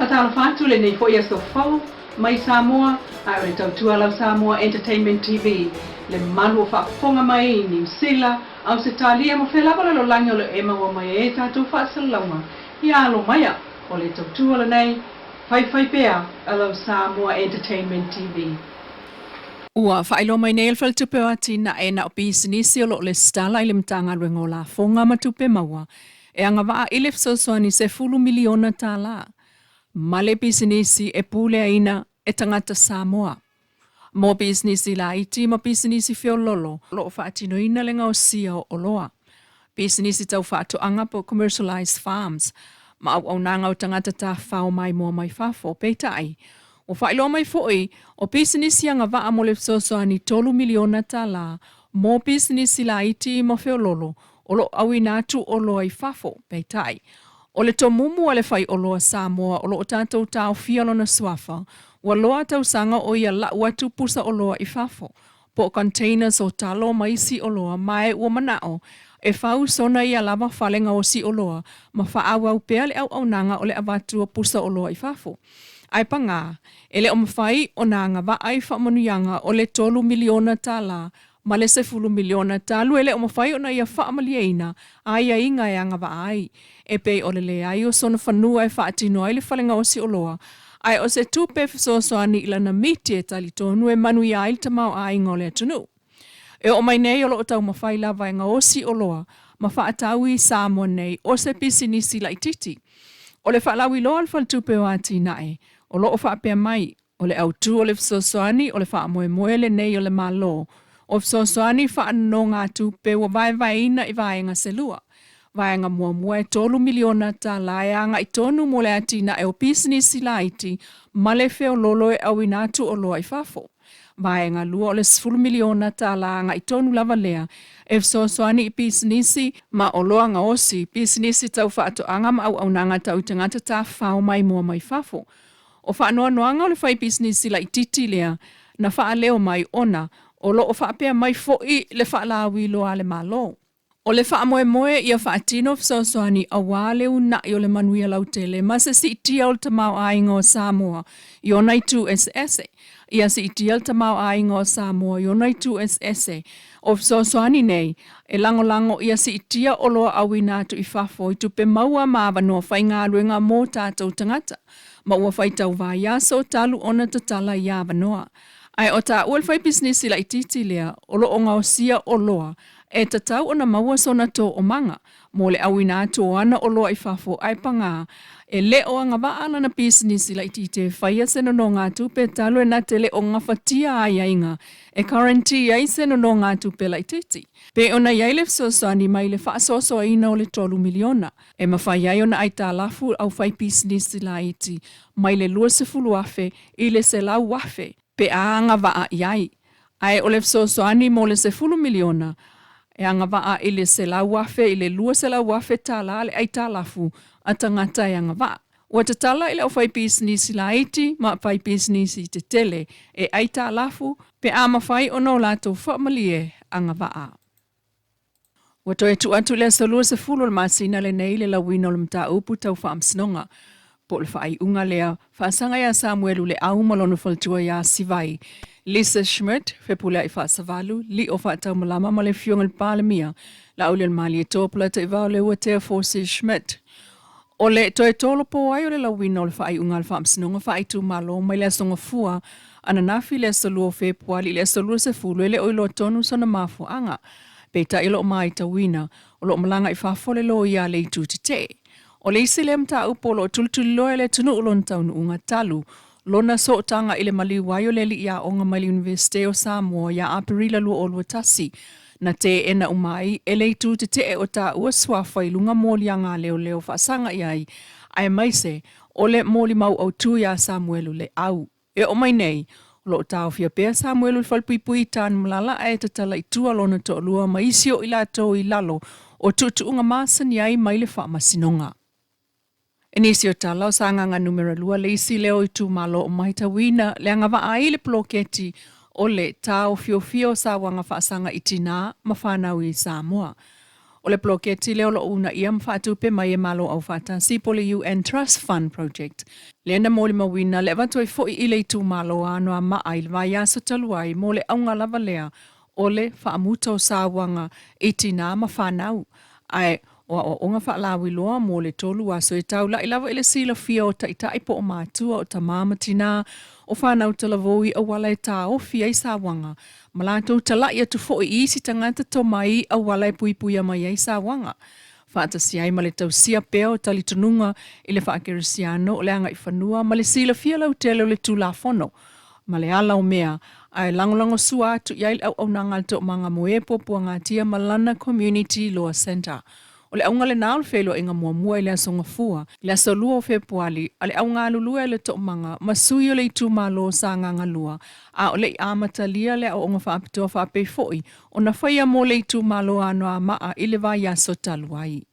Fatalo fatu le nei foia so fau mai Samoa a o le tautua lau Samoa Entertainment TV le manu o whaafonga mai ni sila au se talia mo whelapa le lo langi o le ema wa mai e tātou whaasalaunga i alo maia o le tautua le nei whai pea a lau Samoa Entertainment TV. Ua whailo mai nei alfal tupe o atina e na o pisinisi o lo le stala ili mtanga luengo la fonga matupe maua e anga waa ilef sosoani se fulu miliona tala. Male pisinisi e pule aina e tangata Samoa. Mo pisinisi la iti mo pisinisi fio lolo lo whaatino ina lenga o sia o loa. Pisinisi tau whaato anga po commercialized farms ma au nanga o tangata ta whao mai mua mai whafo peitai. O whailo mai foi o pisinisi anga waa mo le sosoani tolu miliona tala mo pisinisi la iti mo fio lolo o lo awinatu o loa i whafo peitai. O le tomumu ale fai o loa Samoa o lo o tātou tau fialo na suafa, wa loa tau sanga o ia la watu pusa o loa i fafo. Po containers o talo maisi o loa mai ua manao, e fau sona ia lava falenga o si o loa, ma faawa au pea le au nanga o le avatu o pusa o loa i fafo. Ai panga, ele o mawhai o nanga wa ai whamanuianga o le tolu miliona tala, ma le sefulu miliona talu ele o mawhai o na ia whaamaliaina, ai a inga e anga wa ai. E pei o le ai o sona whanua e whaatino ai le whalenga o si o loa. Ai o se tupe fisosoani ila na miti e tali tonu e manu ia il tamau ai ngole atunu. E o mai nei o lo o tau mawhai lava e nga o si o loa, ma whaatau i Samoa nei o se pisinisi la ititi. O le whaalawi loa alfal tupe o ati nae, o lo o whaapea mai, o le autu o le fisosoani, o le whaamoe moe le nei o le malo. O fisosoani whaano ngā tupe wa vai ina i vai nga selua. Vaenga mua e tolu miliona tala e anga i tonu mo le atina e o pisinisi laiti ma le feo lolo e awinatu o loa i fafo. Vaenga lua o le 10 miliona tala anga i tonu lava lea e fsosoani i pisinisi ma o loa nga osi pisinisi tau whaato anga ma au nanga tau i tangata ta whao mai mua mai fafo. O whaanoa noanga o le whai pisinisi la i titi lea na wha leo mai ona o lo o whaapea mai foi le whaalawi loa le malo. O le whaamoe ia whaatino fsosoani a wale una i o le manuia lautele ma se si itia o le tamau ainga o Samoa i onai tu SS. Ia si itia o le tamau ainga o Samoa i onai tu SS. O fsosoani nei, e lango ia si itia o loa awinatu i fafo i tupe maua maavanoa whainga luenga mō tātou tangata. Ma ua whaitau vai aso talu ona tatala i avanoa. Ai o ta uel whai business la ititi lea o lo o ngausia o loa. E tatau o na maua sona tō o manga, mo le awina tō ana o loa i fafo ai panga, e le o anga waana na business la itite whaia seno no ngā tupe talo e na te le o ngawhatia ai ainga, e currently ai seno no ngā tupe la ititi. Pe o na iailef sosani mai le whaasoso ina o le 3 miliona, e mawhai ai o na ai tā lafu au whai business la iti, mai le 20 afe i le se lau wafe, pe a anga waa iai. Ai o le sosoani mo le 10 miliona, e anga waa i le se lau wafe, i le lua se lau wafe tala le ai talafu a tangata e anga waa. Ua te tala i le o whai pisinisi la iti, ma whai pisinisi te tele, e ai talafu, pe a mawhai o no lato whaamalie anga waa. Ua toi tu atu le salua se fulu le masina le nei le lawina o le mta upu tau whaamsinonga. Po le whai unga lea, whaasanga ia Samuelu le au malonu faltua ia sivai. Lisa Schmidt, whepulea i whaasavalu, li o whaatau malama ma le fionga le palemia, la au le mali e tōpula te iwao le ua tea Forces Schmidt. O le toe tolo po ai o le lawina o le whai unga le whaamsinonga whai tu malo mai le asonga fua, ana nafi le salua whepuali le salua se fulu ele oilo tonu sana mafu anga. Peta ilo mai tawina, o lo malanga i whafole lo ia le itu te. O le isi le mta upolo o tultuli loa le tunu ulon taunu unga talu, lona so tanga ile mali wayo le li ia onga mali Universite o Samoa ya apirila lua o lua tasi, na te ena umai ele itu te e o ta ua swafa i lunga moli anga leo whaasanga iai, ai maise o le moli mau au tu ya Samuelu le au. E o mai nei, lo tau fia pea Samuelu i falpuipui tan malala e tatala i tua lona to lua maisio ila to i lalo o tutu unga masan iai mai le wha masinonga. Enisio tala o sanganga numero lua le isi leo i tu malo o maita wina le anga wa ai le ploketi o le tau fio sa wanga whaasanga itina ma whanau i Samoa. O le ploketi leo lo una ia mwhaatupe mai e malo au whata sipo le UN Trust Fund Project. Le ena mōli mawina le watoi foi i le itu malo anoa maa i le vai aso taluai mo le aunga lava lea o le whaamuta o sāwanga i tina ma whanau. Ai o onga whaalawi loa mo le tolu aso e tau la i lava i le sila fia o taitai po o mātua o tamama tina o whanau talavoi a wala e tā o fia i sāwanga. Malato tala ia tu fo i si tangata to mai a wala e pui pui a mai ai sāwanga. Whaata si ai ma le tau sia pea o tali tununga i le whaakerisiano o le anga i whanua ma le sila fia lau tele o le tū la fono. Ma le ala o mea ai langolango sua atu iai au nanga to manga moepo puanga tia Malana Community Law Center. O le aunga le nao le whelo inga mua i le asonga fua, le aso lua o Februari, a le aunga alulua le to manga, masui o le itu malo sa nganga lua, a o le amata lia le au onga whaapitoa whaapei foi, o na whaia mo le itu malo anoa maa i le vai aso taluai.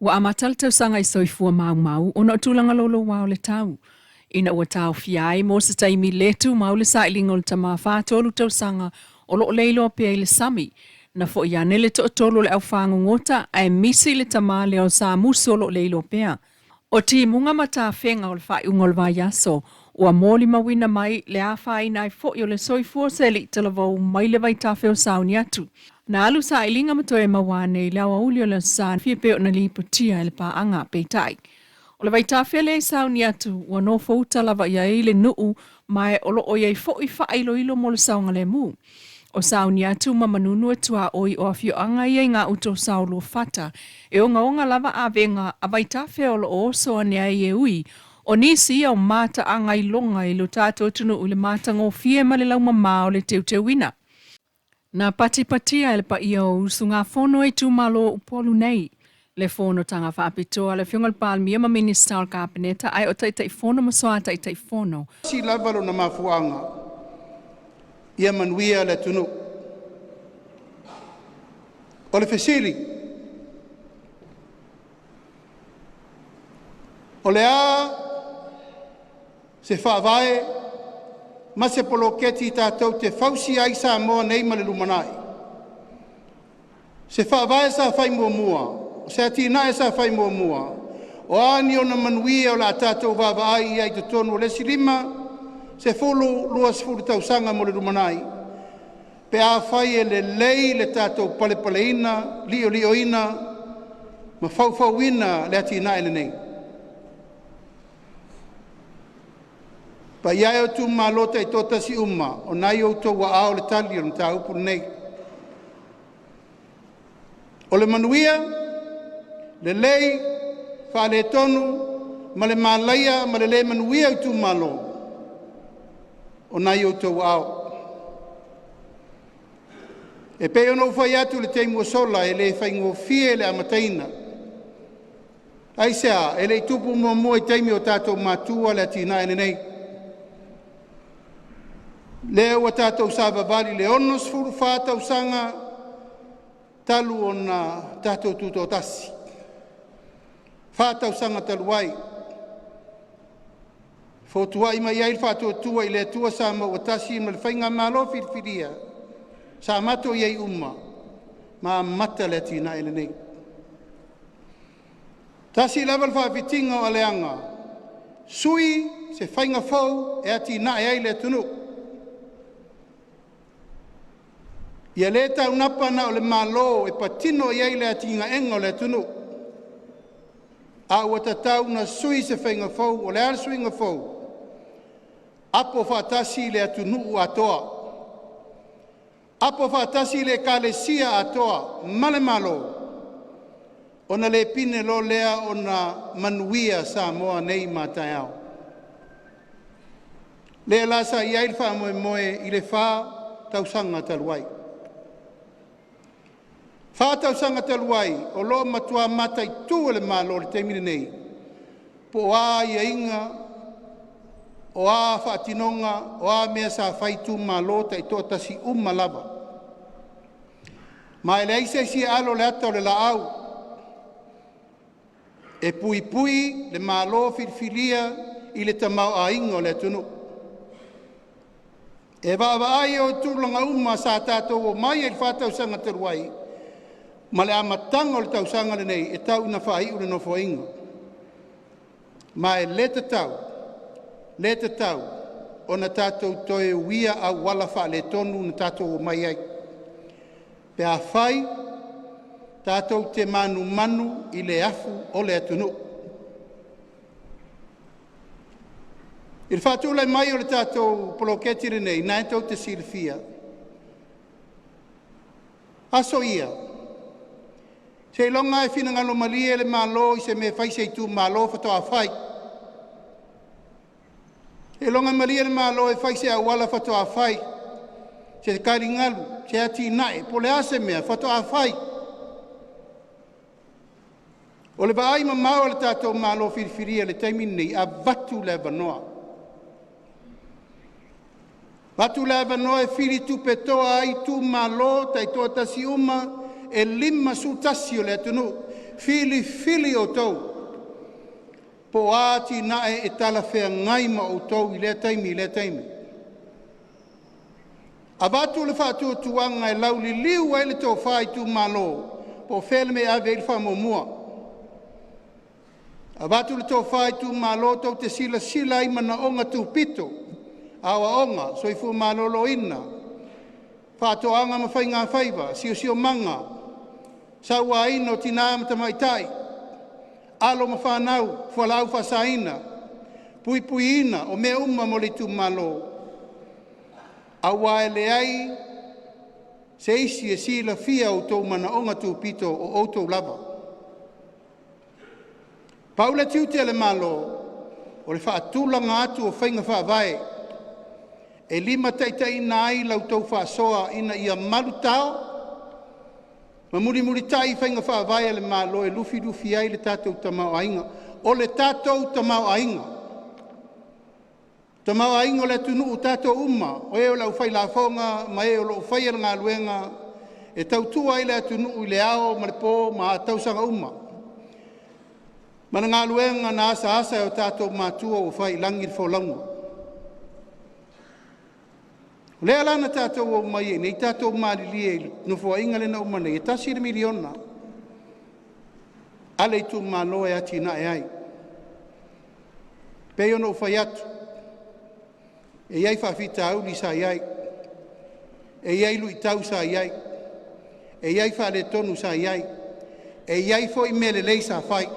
Wa amatal tau sanga i soifua mau, o na utulanga lolo wao le tau. Ina ua tau fiai, mo se taimi letu mau le sailingo le tama whaatolu tau sanga, o lo Leilua pia i le sami, na fo ia nele to tolo le au whangu ngota, ai misi le tama le o sa muso lo Leilua pia. O ti munga mata whenga o le whai ungol vai aso, ua mōli mawina mai le a whai nai fo i o le soifua se li talavau mai le vai tawhi o sauni atu. Na alu sa ilinga matoe mawane i lawa uli o le sa fia peo na lipotia le pa anga peitai. O le vaitawhia le sauni atu, ua no fauta lava ia i le nuu mai o lo o iei fo i whailo ilo mo le saunga le mu. O sauni atu mamanunu e tua oi o afio anga iei ngā uto saulo fata, e o ngaonga lava a venga a vaitawhia o lo o so anea i e ui, o nisi o mata anga i longa i lo tātou tunu u le mata ngō fie ma le lauma mā o le teu te wina. Na patipatia ele pa ia o usu ngā whono e tu malo upolu nei. Le whono tanga whaapitoa le whiungal palmia ma minista o kabineta ai o taitai whono masoa taitai whono. Si lavalo na mafuanga, ia manuia le tunu. O le fesili, o le a se whaavae, ma se poloketi tātou te fausi ai Samoa nei ma le lumanai. Se whaavae sa whai mua, se atina e sa whai mua, o ani o na manuia o la tātou whaavae i ai te tonu o le silima, se fulu luas fulu tausanga mo le lumanai. Pe a whai e le lei le tātou palepaleina, lio ina, ma whauwhauina le atina e le nei. Pa iai o tu malota i tota si uma, o nai o tau wa ao le tali o ta upu nei. O le manuia, le lei, wha le tonu, ma le malaia, ma le manuia o tu malo, o nai o tau ao. E pe ono whai atu le teimu o sola, e le whai ngō fie le amataina. Aisea, e le tupu mua i teimi o tātou mātua le atina ene nei. Leo wa tātou sāwawari le onos furu whātau sanga talu o na tātou tūtō tasi. Whātau sanga taluai. Fōtuai mai ai whātou tua i le tua sā mau tasi ma le whainga mālo whiriwhiria. Sā mato iei uma, ma mata le tina ele nei. Tasi level whaawitinga o leanga. Sui se whainga whau e ati na e ai le tunu. Ia le tau napa na o le malo e patino i ai le atinga enga o le tunu. A ua tatau na sui se whainga whau o le ar suinga whau. Apo whaatasi le atunu atoa. Apo whaatasi le kalesia atoa male malo. Ona le pine lo lea ona manuia Samoa nei mātai au. Le lasa i ail wha moe i le wha tausanga taluai. Wha tausanga taluai o lo matua matai tu le malo le teimine nei. Po a ia inga, o a whaatinonga, o a mea sa whaitu malo tai tōtasi lava. Ma ele aise si alo le ata o le laau. E pui pui le malo filfilia i le tamau a ingo le tunu. E wa ai o tūlanga uma sa tātou o mai e whātau sanga taruai. Ma le amatanga o le tausanga le nei, e tau na whai ule no whainga. Ma e le te tau, o na tātou toe uia a wala wha le tonu na tātou o mai ai. Pe a whai, tātou te manu i le afu o le atunu. I le whātulai mai o le tātou poloketire nei, nai tau te silfia. Aso ia. Se longa e fina ngalo malia le malo i se me whai se tu malo whatoa whai. E longa malia le malo e whai se a wala whatoa whai. Se te kairi ngalu, se ati nae, po le ase mea whatoa whai. O le vaai mamao le tātou malo whiriwhiria le taimini nei, a vatu le vanoa. Vatu le vanoa e whiri tu petoa ai tu malo, tai toa tasi uma, e lima su tasi o le atunu, fili o tau. Po ati nae e tala whea ngaima o tau i le taimi. A vatu le whātua tuanga e lauli liu ai le tō whai tu malo, po whele me ave il whamomua. A vatu le tō whai tu malo tau te sila i mana onga tu pito, awa onga, so i fu malolo ina. Whātoanga ma whai ngā whaiva, sio manga, saua ino tina amata maitai, alo ma whanau, whalau whasaina, pui ina, o mea mo le tu malo. Awa ele ai, se isi e sila fia o tau mana onga tu pito o outou lava. Paula tiute le malo, o le whaatulanga atu o whainga whaavae, e lima taitai na ai lau tau whaasoa ina ia malu tau, ma muri tai whainga whaavae le malo e lufi ai le tātou tamau ainga, o le tātou tamau ainga. Tamau ainga o le tunu o tātou uma, o eo lau whai la whaunga, ma eo lau whai ala ngā luenga, e tau tua i le tunu i le ao, ma le pō, ma tausanga uma. Mana ngā luenga na asa e o tātou mātua o whai langi le whaulanga. Lea lana tātou o mai e, nei tātou mālilie, no fua inga le na uma nei, e tasi le miliona. Ale i tu mālo e ati na e ai. Peo no whai atu. E iai whawhita auli sa iai. E iai lui tau sa iai. E iai whale tonu sa iai. E iai fo i mele lei sa whai.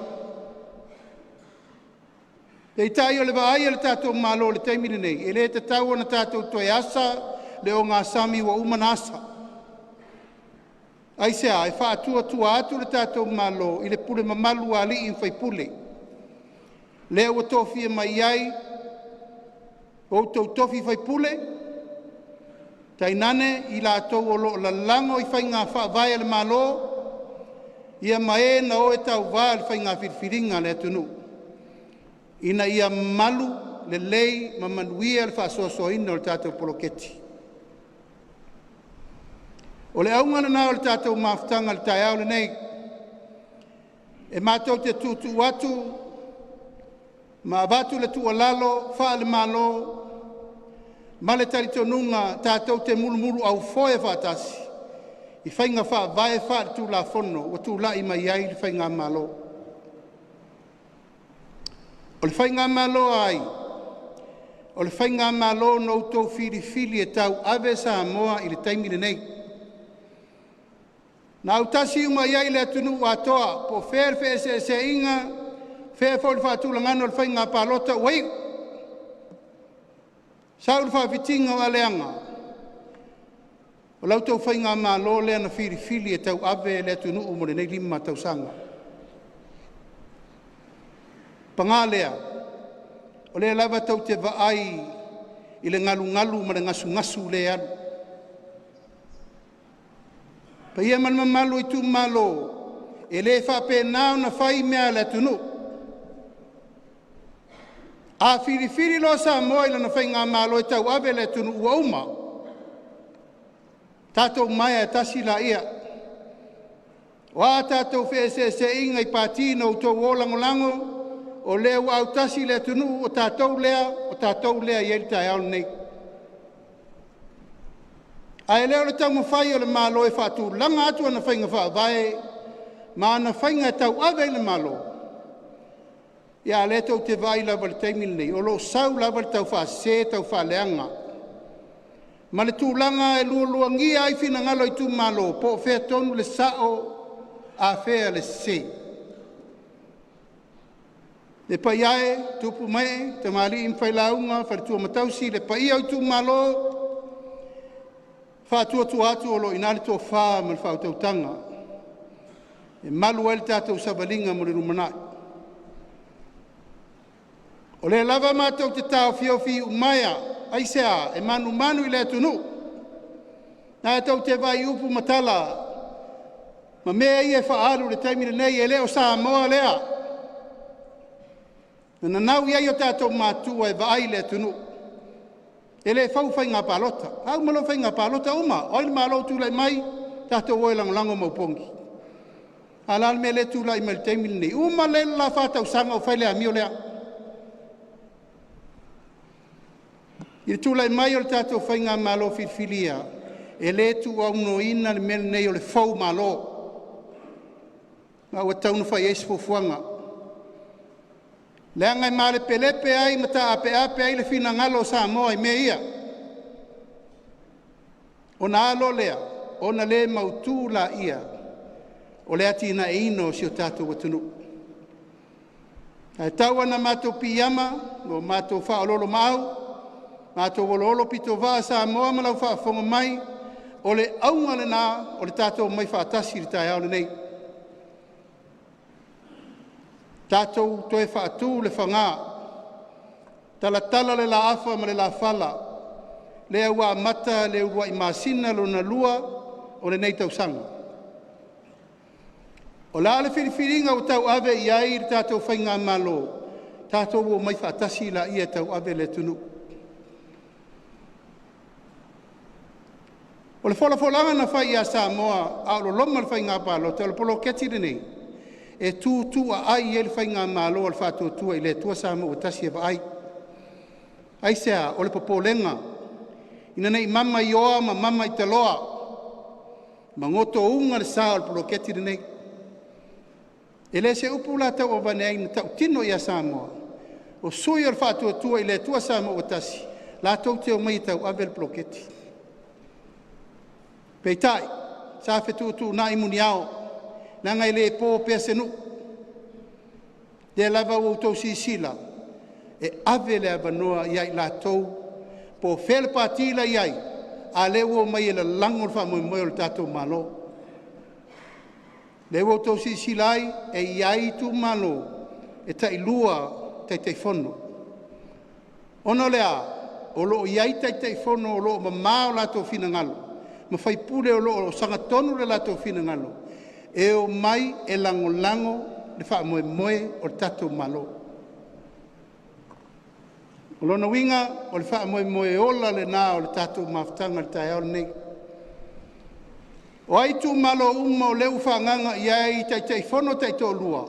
E tai o le vaai le tātou mālo le taimile nei. E le te tau ana tātou toi asa le o ngā sami wa umanasa. Ai sea, e whaatua atu le tātou mālo i le pule mamalu a li in whai pule. Le o tofia mai iai, o tau tofi whai pule, tai nane i la tau o lo la lango i whai ngā whaavae le mālo, ia mae na o e tau wā le whai ngā whirwhiringa le atunu. Ina ia malu le lei ma manuia le whaasoasoa ina o le tātou poloketi. O le aungana nā o le tātou mawhtanga le tai au le nei, e mātou te tutu atu, ma abatu le tua lalo, wha le malo, ma le taritonunga tātou te mulu au foe whaatasi, i whainga wha vae wha tu la fono, o tu la i mai ai le whainga malo. O le whainga malo ai, o le whainga malo no tau fili e tau ave Samoa i le taimile nei. Na utasi uma iai le atunu atoa, po where se inga, where fo le whaatulangano le whainga palota, wei, Saul whawhitinga o aleanga. O lau tau whainga mā lo lea na fili e tau ave le tunu umore nei lima tau sanga. Pangā lea, o lea lava tau te vaai i le ngalu ma le ngasu le alu. Pa ia man malu i tu malo, e le whape nao na whai mea le tunu. A whiri lo Samoa ila na whainga malo e tau ave le tunu ua uma. Tātou mai e tasi la ia. Wā tātou se inga i pātina o tau olangolango, o leo au tasi le tunu o tātou lea i elita e au nei. Ai leo le tau mawhai o le malo e whātu langa atu ana whainga whaavae, ma ana whainga tau ave le malo. Ia le tau te vai lava le taimile nei, o lo sau lava le tau whaase, tau whaaleanga. Ma le tūlanga e lua ngia ai whina ngalo i tū malo, po whea tonu le sao a whea le se. Le pai ae, tupu mai, te maali im whailaunga, wharitua matausi, le pai au tū malo, whātua tu atu o lo inari tō whā ma le whautautanga. E malu ele tātou sabalinga mo le rumanai. O le lava mātou te tāo whiofi umaia, aisea, e manu i le tunu. Nā e tau te vai upu matala, ma mea i e whaaru le taimire nei e leo Samoa lea. Na nau iai o tātou mātua e vai le tunu. E le fau fai ngā pālota. Au malo fai ngā pālota uma. Oile malo tūlai mai, tātou oe lango maupongi. Alal me le tūlai mai le taimile nei. Uma le la whātau sanga o fai lea mio lea. I tūlai mai o le tātou whai ngā malo whirwhiria. E le tū au no ina le mele nei o le fau malo. Ngā ua taunu whai eisi fufuanga. Lea ngai mā le pelepe ai mata ape ai le whina ngalo Samoa i mea ia. O nā alo lea, o na le mautū la ia. O lea tina e ino si o tātou watunu. Ai tau ana mātou piyama, o mātou whaololo mau, mātou wololo pito vā Samoa malau whaafonga mai, o le aunga le nā, o le tātou mai whaatasi ri tai au le nei. Tātou toe whaatū le whangā, tala le la afa ma le la whala, le aua mata le ua i masina lo na lua o le nei tausanga. O la ale whiriwhiringa o tau ave i ai ri tātou whainga malo, tātou o mai whaatasi la ia tau ave le tunu. O le wholawholanga na whai a Samoa, a lo loma le whainga palo, te o le polo ketire nei. E tū a ai ele whai ngā mālo al whātua tua i le tua Samoa o tasi e wa ai. Ai sea, o le popolenga. Ina nei mama i oa ma mama i te loa. Ma ngoto unga le sā o le poloketi nei. E le se upu la tau o vane ai na tau tino i a Samoa. O sui al whātua tua i le tua Samoa o tasi. La tau te o mai tau ave le poloketi. Peitai, sa whetu na imuni ao. Nanga le po pesenu. De lava o tau sisila. E ave le avanoa iai la tau. Po fel patila iai. A le o mai le langol fa mo mo le tatou malo. Le o tau sisila ai e iai tu malo. E tai lua tai fono. Ono lea. O lo iai tai fono o lo ma la tau fina ngalo. Ma fai pule o lo sangatonu le la tau fina ngalo. E o mai e lango le wha moe o le tatou malo. O lona winga o le wha moe ola le nā o le tatou mawhtanga le tai au nei. O ai tu malo uma o leu whanganga i ai tai whono tai tō lua.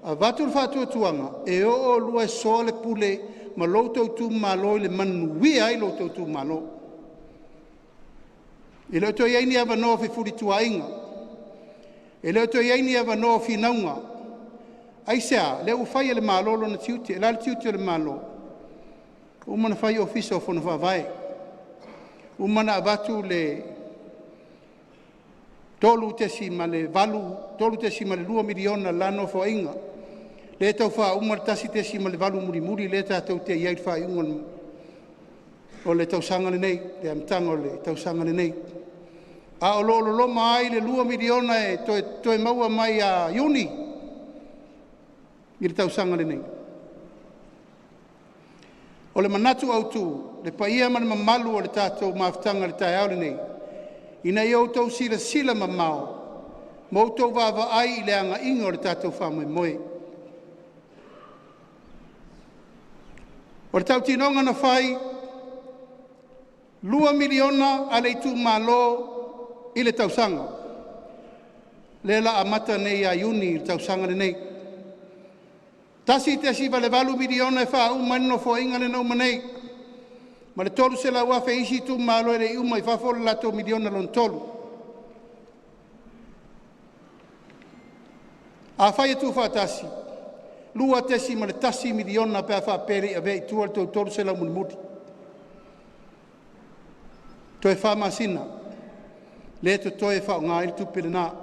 A vatu le whātua tuanga e o lua e soa le pule ma loutou tu malo le manuia ai loutou tu malo. I leo toi aini ava noa whiwhuri tua inga. E leo toi aini ava noa whinaunga. Aisea, leo whai le malolo na tiuti, e lale tiuti le malo. Umana whai ofisa o whona whawai. Umana avatu le tolu tesi ma le valu, tolu tesi ma le 2 miliona lano fo inga. Le tau wha umar tasi tesi ma le valu muri le tātou te iai whai ungan o le tau sangane nei, le amtanga o le tau sangane nei. A o lo mai le 2 miliona e toe maua mai a iuni. I le tau sangane nei. O le manatu au tu, le paia ma le mamalu o le tātou mawhtanga le tai au le nei. Ina i au tau sila mamao. Moutou wawa ai i le anga inga o le tātou whamoe moe. O le tau tinonga na whai, 2 miliona a le itu malo i le tausanga. Le la amata nei a iuni i le tausanga nei. Tasi te si vale 2 miliona e wha umanino fo inga le nauma nei. Ma le tolu se la ua fe isi tu malo e le iu mai fafo lato miliona lon tolu. A fai tu fa tasi. Lua tesi ma le tasi miliona pe a fa peri a vei tu al tolu se la muti. Toe fa masina. Le to toe fa ngā il tu pirina.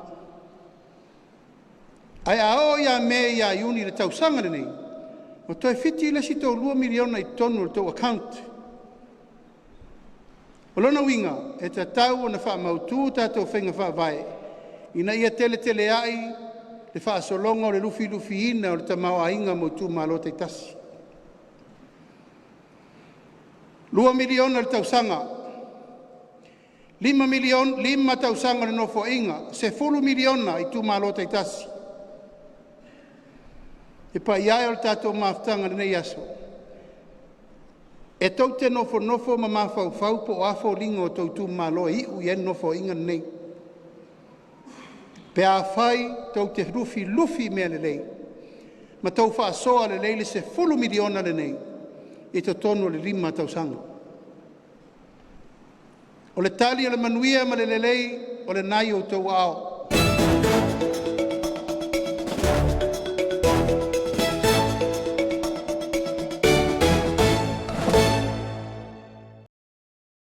Ai a o ia me ia iuni le tausanga le nei. O toe fiti le si tau 2 miliona i tonu le tau account. O lona winga, e ta tau o na wha mautu tātou whenga wha vai. Ina ia tele ai, le wha solonga o le lufi ina o le tamau a inga mautu malo te tasi. 2 miliona le tausanga. 5 tausanga le nofo inga. 10 miliona i tu malo te tasi. E pa iai o le tātou maftanga le nei aso. E tau te nofo ma mawhau po o afo lingo o tau tu malo i u ien nofo inga nei. Pe a whai tau te lufi mea le lei. Ma tau wha soa le lei le 10 miliona le nei. E to tono le 5 tausanga. O le tali o le manuia ma le lei o le nai o tau ao.